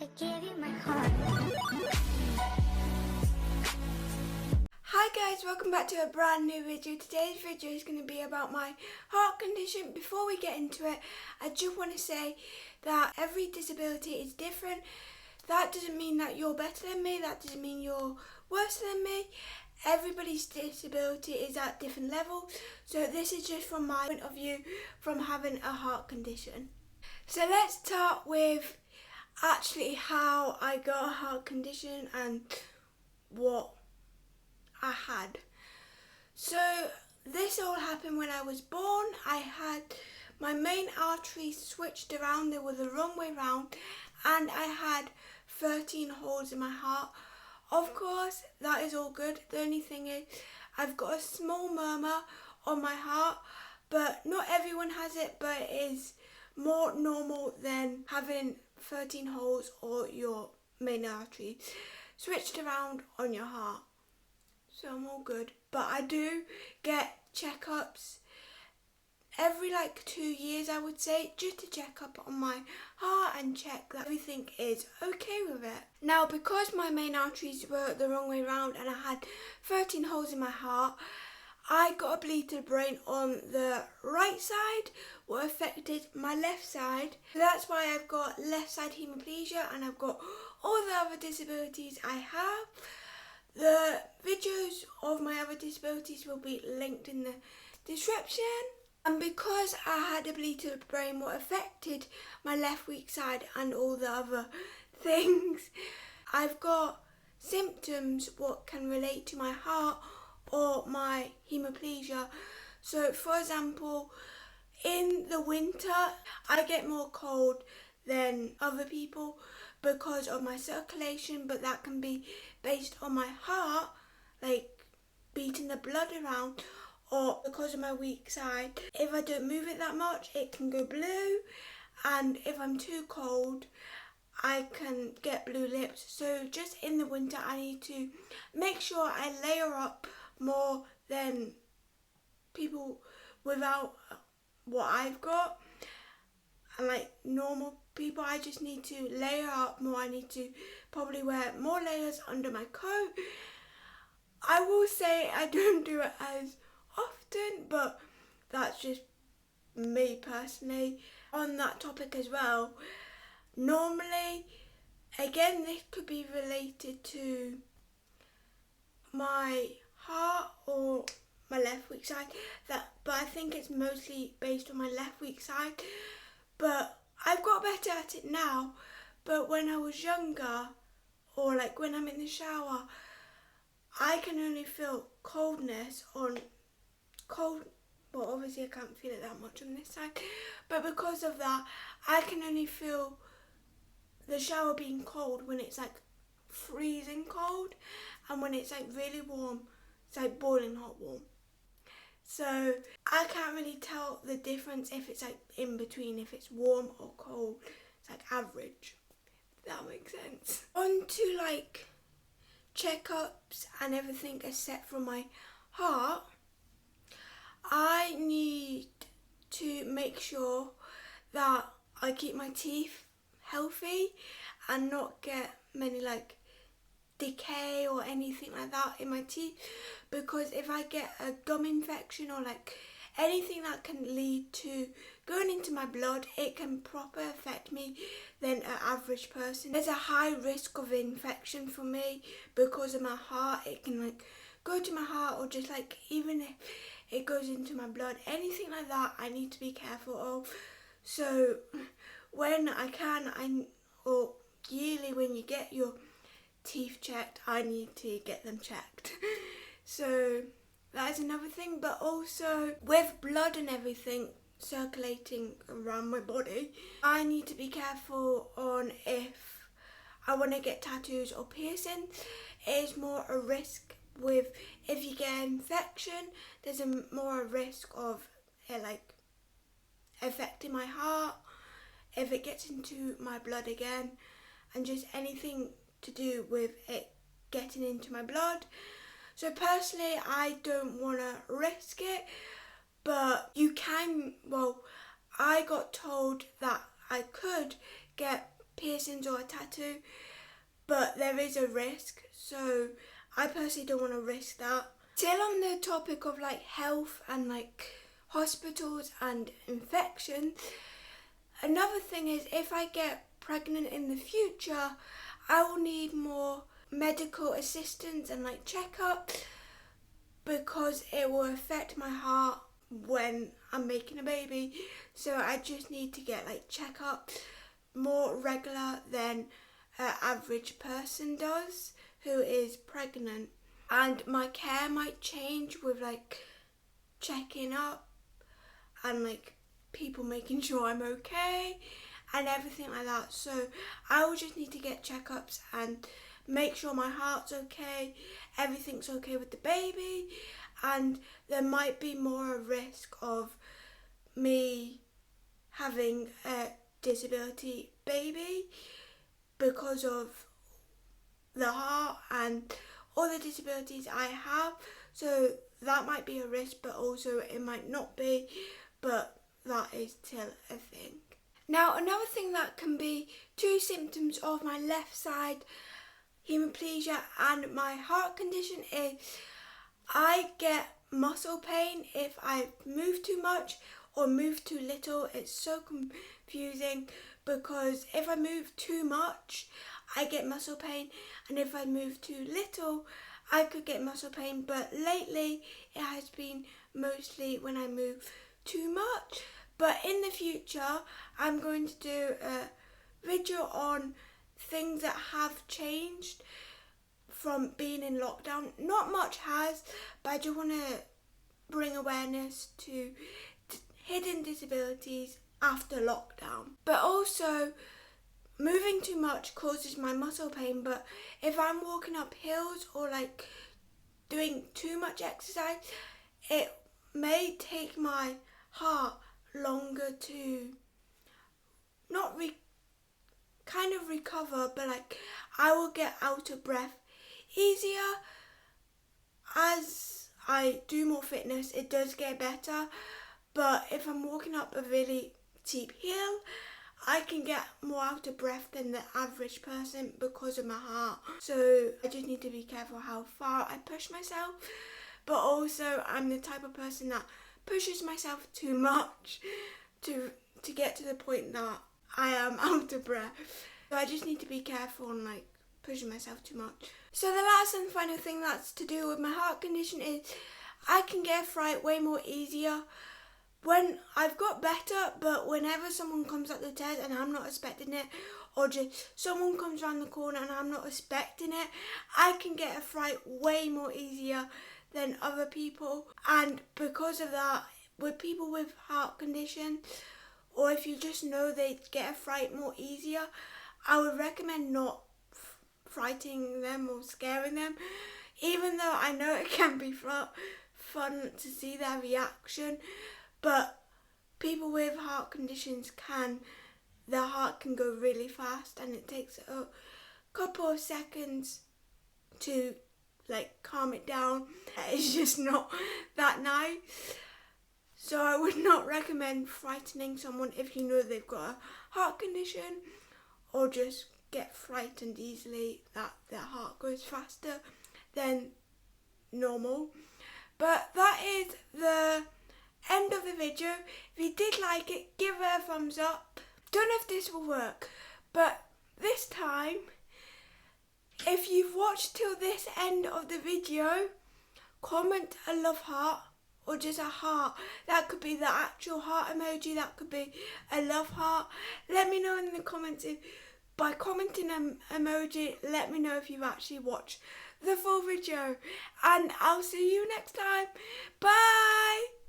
I gave you my heart. Hi guys, welcome back to a brand new video. Today's video is going to be about my heart condition. Before we get into it, I just want to say that every disability is different. That doesn't mean that you're better than me, that doesn't mean you're worse than me. Everybody's disability is at different levels, so this is just from my point of view from having a heart condition. So let's start with actually how I got a heart condition and what I had. So this all happened when I was born. I had my main arteries switched around, they were the wrong way round, and I had 13 holes in my heart. Of course, that is all good. The only thing is I've got a small murmur on my heart, but not everyone has it, but it is more normal than having 13 holes or your main artery switched around on your heart. So I'm all good. But I do get checkups every 2 years, I would say, just to check up on my heart and check that everything is okay with it. Now, because my main arteries were the wrong way round and I had 13 holes in my heart, I got a bleed to the brain on the right side, what affected my left side. So that's why I've got left side hemiplegia and I've got all the other disabilities I have. The videos of my other disabilities will be linked in the description. And because I had a bleed to the brain what affected my left weak side and all the other things, I've got symptoms what can relate to my heart or my hemiplegia. So for example, in the winter I get more cold than other people because of my circulation, but that can be based on my heart, like beating the blood around, or because of my weak side. If I don't move it that much, it can go blue, and if I'm too cold, I can get blue lips. So just in the winter, I need to make sure I layer up more than people without what I've got. And normal people, I just need to layer up more. I need to probably wear more layers under my coat. I will say I don't do it as often, but that's just me personally. On that topic as well, normally, again, this could be related to my heart or my left weak side, but I think it's mostly based on my left weak side. But I've got better at it now, but when I was younger, or when I'm in the shower, I can only feel coldness on cold. Well, obviously I can't feel it that much on this side, but because of that, I can only feel the shower being cold when it's freezing cold, and when it's really warm, it's boiling hot warm. So I can't really tell the difference if it's in between, if it's warm or cold. It's average, if that makes sense. On to checkups and everything except for my heart. I need to make sure that I keep my teeth healthy and not get many decay or anything like that in my teeth, because if I get a gum infection or anything that can lead to going into my blood, it can proper affect me than an average person. There's a high risk of infection for me because of my heart. It can go to my heart, or just even if it goes into my blood, anything like that, I need to be careful of. So when I can, or yearly when you get your teeth checked, I need to get them checked. So that is another thing. But also with blood and everything circulating around my body, I need to be careful on if I want to get tattoos or piercings. It is more a risk with, if you get an infection, there's more a risk of it affecting my heart if it gets into my blood again, and just anything to do with it getting into my blood. So personally, I don't want to risk it, but you can. Well, I got told that I could get piercings or a tattoo, but there is a risk, so I personally don't want to risk that. Still on the topic of like health and like hospitals and infections, another thing is if I get pregnant in the future, I will need more medical assistance and like checkups, because it will affect my heart when I'm making a baby. So I just need to get like checkups more regular than an average person does who is pregnant. And my care might change with like checking up and like people making sure I'm okay and everything like that. So I will just need to get checkups and make sure my heart's okay, everything's okay with the baby, and there might be more a risk of me having a disability baby because of the heart and all the disabilities I have. So that might be a risk, but also it might not be, but that is still a thing. Now, another thing that can be two symptoms of my left side hemiplegia and my heart condition is I get muscle pain if I move too much or move too little. It's so confusing because if I move too much, I get muscle pain, and if I move too little, I could get muscle pain. But lately, it has been mostly when I move too much. But in the future, I'm going to do a video on things that have changed from being in lockdown. Not much has, but I just want to bring awareness to hidden disabilities after lockdown. But also, moving too much causes my muscle pain, but if I'm walking up hills or like doing too much exercise, it may take my heart longer to not kind of recover, but like I will get out of breath easier. As I do more fitness, it does get better, but if I'm walking up a really steep hill, I can get more out of breath than the average person because of my heart. So I just need to be careful how far I push myself, but also I'm the type of person that pushes myself too much to get to the point that I am out of breath. So I just need to be careful and like pushing myself too much. So the last and final thing that's to do with my heart condition is I can get a fright way more easier when I've got better, but whenever someone comes up the stairs and I'm not expecting it, or just someone comes around the corner and I'm not expecting it, I can get a fright way more easier than other people. And because of that, with people with heart condition, or if you just know they get a fright more easier, I would recommend not frightening them or scaring them, even though I know it can be fun to see their reaction. But people with heart conditions their heart can go really fast, and it takes a couple of seconds to like calm it down. It's just not that nice. So I would not recommend frightening someone if you know they've got a heart condition, or just get frightened easily that their heart goes faster than normal. But that is the end of the video. If you did like it, give it a thumbs up. Don't know if this will work, but this time, if you've watched till this end of the video, comment a love heart or just a heart. That could be the actual heart emoji, that could be a love heart. Let me know in the comments by commenting an emoji, let me know if you've actually watched the full video, and I'll see you next time. Bye!